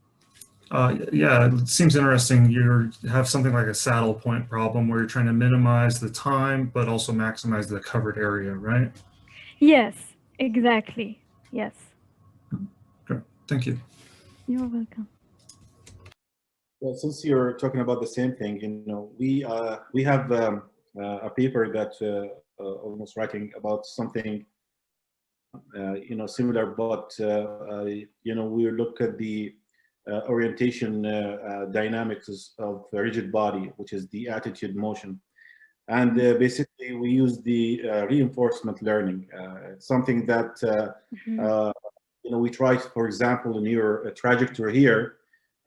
Yeah, it seems interesting. You have something like a saddle point problem where you're trying to minimize the time, but also maximize the covered area, right? Yes, exactly. Yes. Great. Thank you. You're welcome. Well, since you're talking about the same thing, we have a paper that almost writing about something, similar, but we look at the orientation dynamics of a rigid body, which is the attitude motion. And basically, we use the reinforcement learning. It's something that we try, for example, in your trajectory here,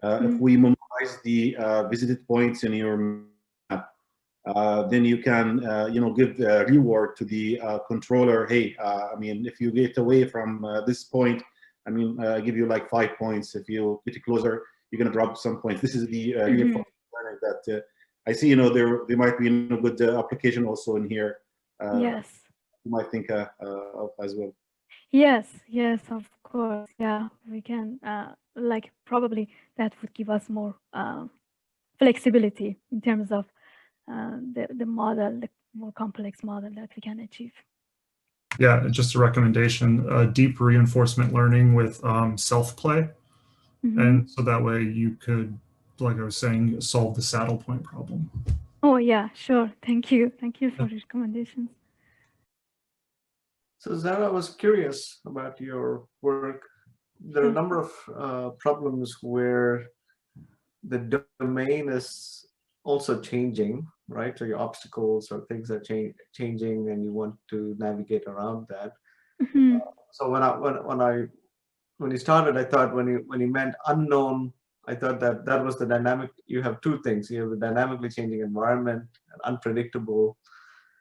if we memorize the visited points in your map, then you can, give the reward to the controller. Hey, I mean, if you get away from this point, I mean, I give you like 5 points. If you get closer, you're going to drop some points. This is the reinforcement learning that I see. There might be a good application also in here. Yes. You might think of as well. Yes, of course. Yeah, we can. Like probably that would give us more flexibility in terms of the model, the more complex model that we can achieve. Yeah, just a recommendation, deep reinforcement learning with self-play. And so that way you could, like I was saying, solve the saddle point problem. Oh yeah, sure. Thank you. Thank you for the recommendations. So Zahra, I was curious about your work. There are a number of problems where the domain is also changing, right? So your obstacles or things are changing, and you want to navigate around that. So when you started, I thought when you meant unknown, I thought that was the dynamic. You have two things. You have the dynamically changing environment and unpredictable.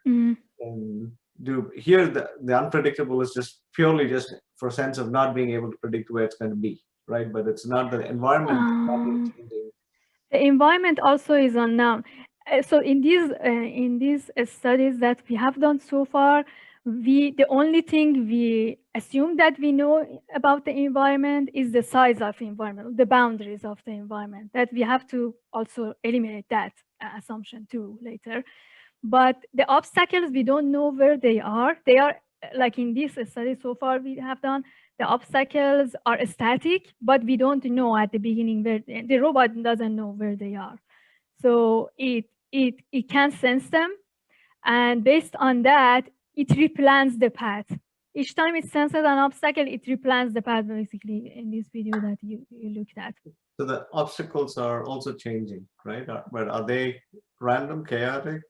And here the unpredictable is just purely just for sense of not being able to predict where it's going to be, right? But it's not the environment changing. The environment also is unknown. So in these studies that we have done so far, the only thing we assume that we know about the environment is the size of the environment, the boundaries of the environment. That we have to also eliminate that assumption too later. But the obstacles, we don't know where they are. They are like in this study so far we have done. The obstacles are static, but we don't know at the beginning where the robot doesn't know where they are. So it can sense them, and based on that, it replans the path. Each time it senses an obstacle, it replans the path basically in this video that you looked at. So the obstacles are also changing, right? But are they random, chaotic?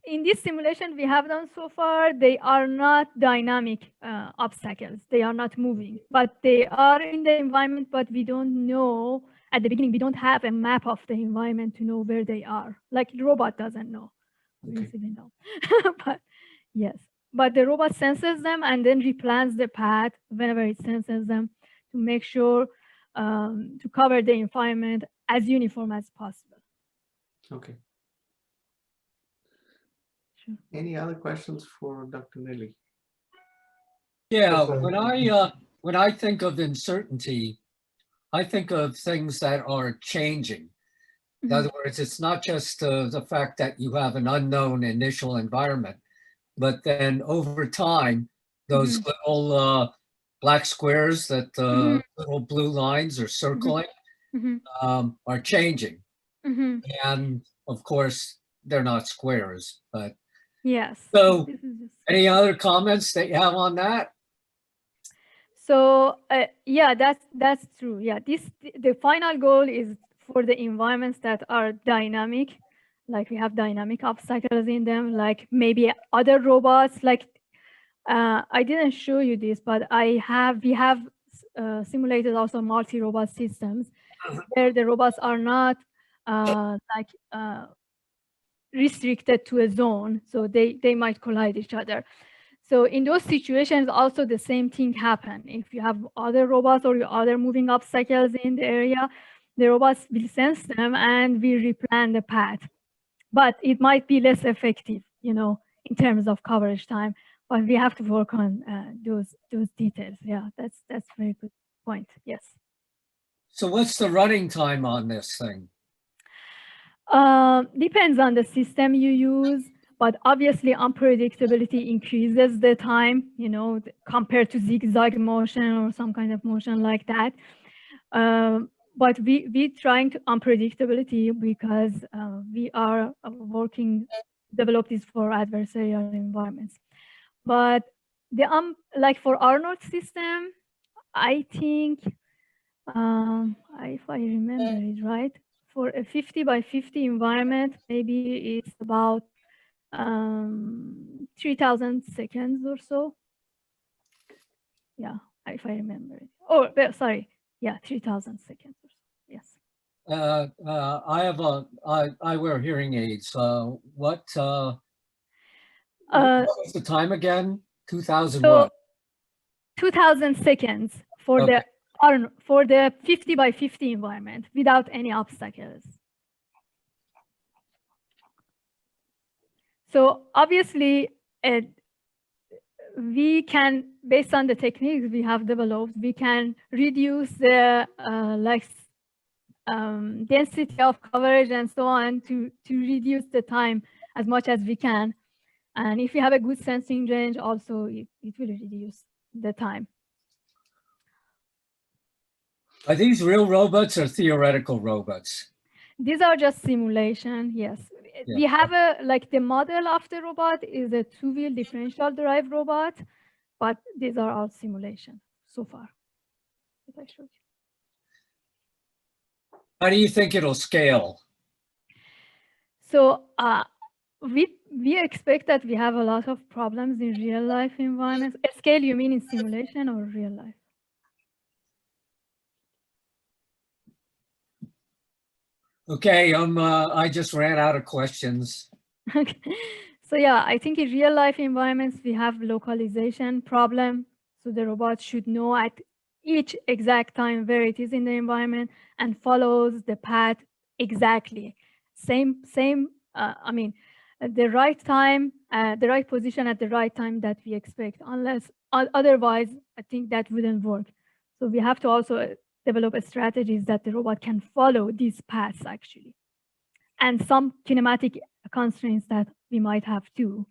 In this simulation we have done so far, they are not dynamic obstacles. They are not moving, but they are in the environment, but we don't know at the beginning. We don't have a map of the environment to know where they are. Like the robot doesn't know. Okay. We know. But yes, but the robot senses them and then replans the path whenever it senses them to make sure to cover the environment as uniform as possible. Okay. Sure. Any other questions for Dr. Nili? Yeah, when I think of uncertainty, I think of things that are changing. In other words, it's not just the fact that you have an unknown initial environment, but then over time, those little black squares that little blue lines are circling are changing. And of course, they're not squares, but yes. So any other comments that you have on that? So yeah, that's true. Yeah, the final goal is for the environments that are dynamic, like we have dynamic obstacles in them, like maybe other robots. Like I didn't show you this, but we have simulated also multi-robot systems where the robots are not restricted to a zone, so they might collide each other. So in those situations, also the same thing happen. If you have other robots or other moving obstacles in the area, the robots will sense them and will replan the path. But it might be less effective, in terms of coverage time. But we have to work on those details. Yeah, that's a very good point. Yes. So what's the running time on this thing? Depends on the system you use, but obviously unpredictability increases the time, compared to zigzag motion or some kind of motion like that. But we trying to unpredictability because we are develop this for adversarial environments. But like for Arnold system, I think if I remember it right, for a 50 by 50 environment, maybe it's about 3,000 seconds or so. Yeah, if I remember it. Oh, sorry. Yeah, 3,000 seconds or so. Yes. I wear hearing aids. What was the time again? 2000 so what? 2,000 seconds for Okay. for the 50 by 50 environment without any obstacles. So obviously, we can, based on the techniques we have developed, we can reduce the density of coverage and so on to reduce the time as much as we can. And if you have a good sensing range, also it will reduce the time. Are these real robots or theoretical robots? These are just simulation, yes. Yeah. We have the model of the robot is a two-wheel differential drive robot, but these are all simulation so far that I showed you. How do you think it'll scale? So we expect that we have a lot of problems in real life environments. At scale, you mean in simulation or real life? Okay, I just ran out of questions. Okay. So yeah, I think in real life environments, we have localization problem. So the robot should know at each exact time where it is in the environment and follows the path exactly. I mean, at the right time, the right position at the right time that we expect, unless otherwise, I think that wouldn't work. So we have to also develop strategies that the robot can follow these paths actually. And some kinematic constraints that we might have too.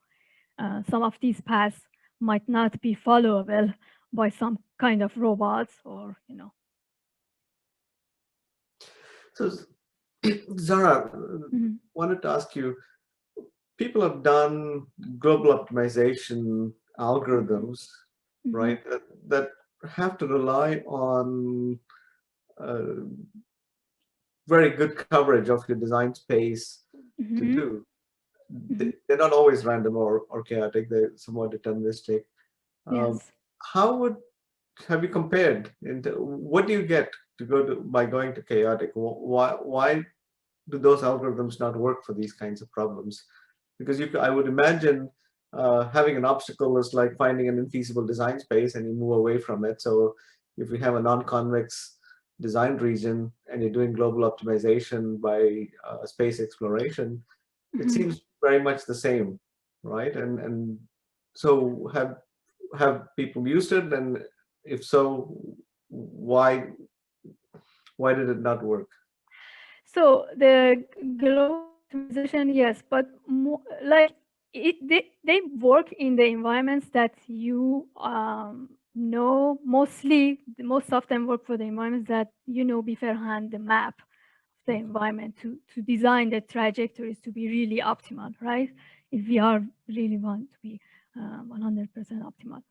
Some of these paths might not be followable by some kind of robots or, you know. So Zahra, wanted to ask you, people have done global optimization algorithms, right, that have to rely on very good coverage of your design space to do. They're not always random or chaotic, they're somewhat deterministic. Yes. Have you compared what do you get to by going to chaotic? Why do those algorithms not work for these kinds of problems? Because I would imagine having an obstacle is like finding an infeasible design space and you move away from it. So if we have a non-convex design region and you're doing global optimization by space exploration, it seems very much the same, right? And so have people used it, and if so, why did it not work? So the global optimization, yes, but like they work in the environments that you know. Most of them work for the environments that you know beforehand, the map of the environment to design the trajectories to be really optimal, right? If we are really want to be 100% optimal.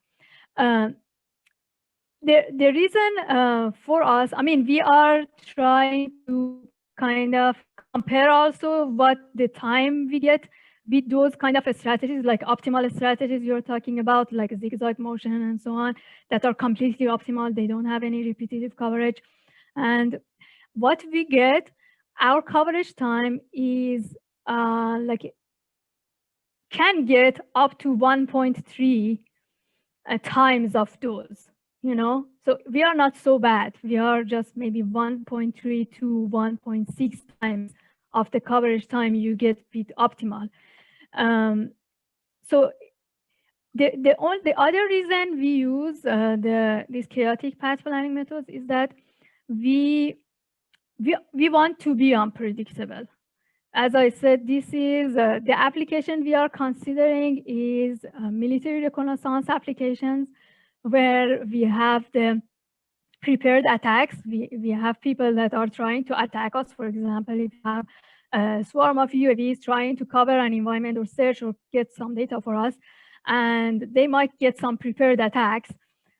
The reason for us, I mean, we are trying to kind of compare also what the time we get with those kind of strategies, like optimal strategies you're talking about, like zigzag motion and so on, that are completely optimal. They don't have any repetitive coverage. And what we get, our coverage time is can get up to 1.3 times of those. You know, so we are not so bad. We are just maybe 1.3 to 1.6 times of the coverage time you get with optimal. So the other reason we use these chaotic path planning methods is that we want to be unpredictable. As I said, this is the application we are considering is military reconnaissance applications, where we have the prepared attacks. We have people that are trying to attack us. For example, if you have a swarm of UAVs trying to cover an environment or search or get some data for us, and they might get some prepared attacks.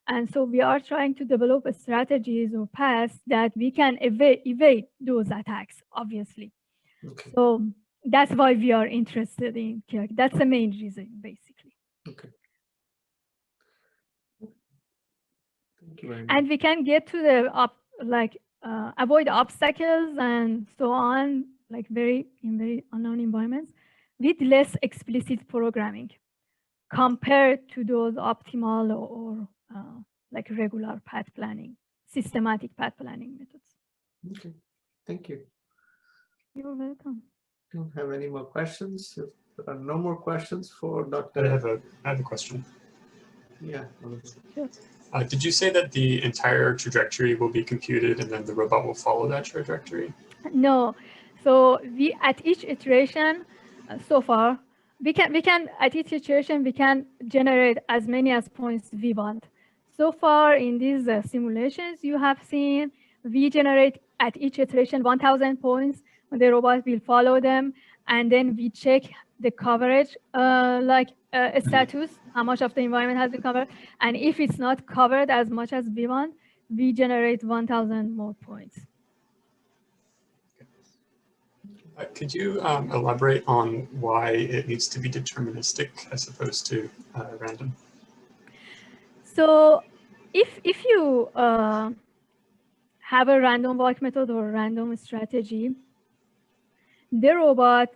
And so we are trying to develop strategies or paths that we can evade those attacks, obviously. Okay. So that's why we are interested in chaotic. That's the main reason, basically. Okay. Thank you very much. And we can get to the avoid obstacles and so on, like in very unknown environments, with less explicit programming compared to those optimal or like regular path planning, systematic path planning methods. Okay, thank you. You're welcome. Don't have any more questions. If there are no more questions for Dr. I have a question. Yeah. Sure. Did you say that the entire trajectory will be computed and then the robot will follow that trajectory? No. So we at each iteration so far, we can at each iteration we can generate as many as points we want. So far in these simulations you have seen, we generate at each iteration 1,000 points. The robot will follow them, and then we check the coverage, status, how much of the environment has been covered, and if it's not covered as much as we want, we generate 1,000 more points. Could you elaborate on why it needs to be deterministic as opposed to random? So if you have a random walk method or random strategy, the robot,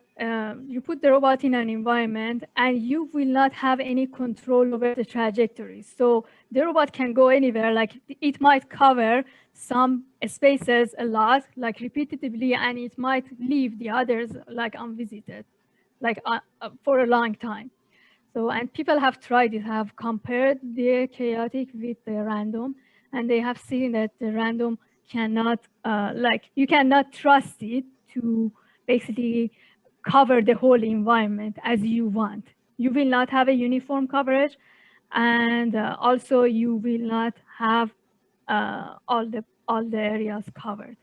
you put the robot in an environment and you will not have any control over the trajectories. So the robot can go anywhere, like it might cover some spaces a lot, like repetitively, and it might leave the others like unvisited, like for a long time. So, and people have tried it, have compared the chaotic with the random, and they have seen that the random cannot, you cannot trust it to basically cover the whole environment as you want. You will not have a uniform coverage, and also you will not have all the areas covered,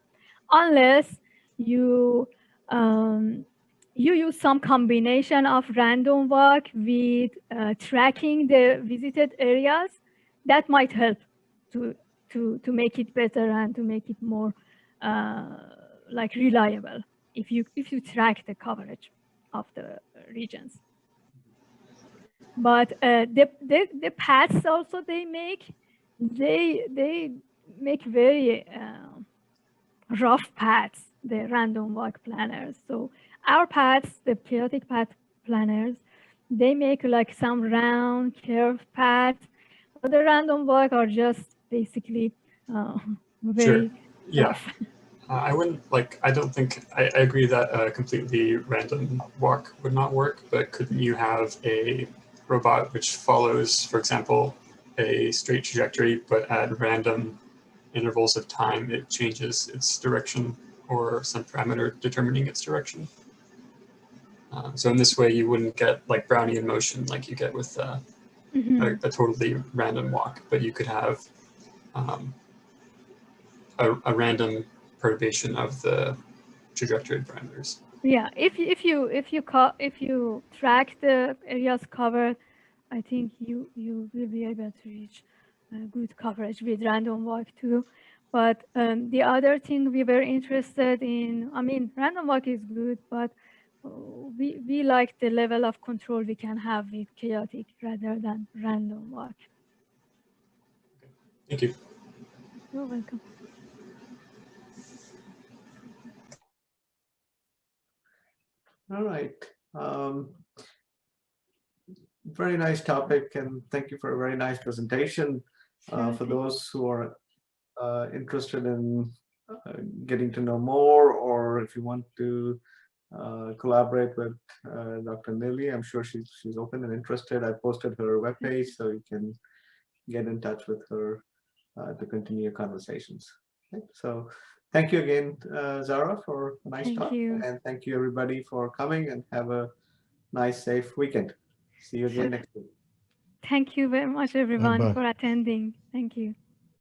unless you you use some combination of random walk with tracking the visited areas. That might help to make it better and to make it more like reliable if you track the coverage of the regions. But the paths also they make very rough paths, the random walk planners. So our paths, the chaotic path planners, they make like some round curved paths, but the random walk are just basically very rough. I don't think, I agree that a completely random walk would not work, but couldn't you have a robot which follows, for example, a straight trajectory, but at random intervals of time, it changes its direction or some parameter determining its direction? So in this way, you wouldn't get like Brownian motion like you get with a totally random walk, but you could have a random perturbation of the trajectory parameters. Yeah, if you track the areas covered, I think you will be able to reach good coverage with random walk too. But the other thing we were interested in, I mean, random walk is good, but we like the level of control we can have with chaotic rather than random walk. Thank you. You're welcome. All right. Very nice topic, and thank you for a very nice presentation. For those who are interested in getting to know more, or if you want to collaborate with Dr. Nili, I'm sure she's open and interested. I posted her webpage, so you can get in touch with her to continue your conversations. Okay? So thank you again, Zahra, for a nice talk. And thank you everybody for coming, and have a nice, safe weekend. See you again next week. Thank you very much, everyone, for attending. Thank you.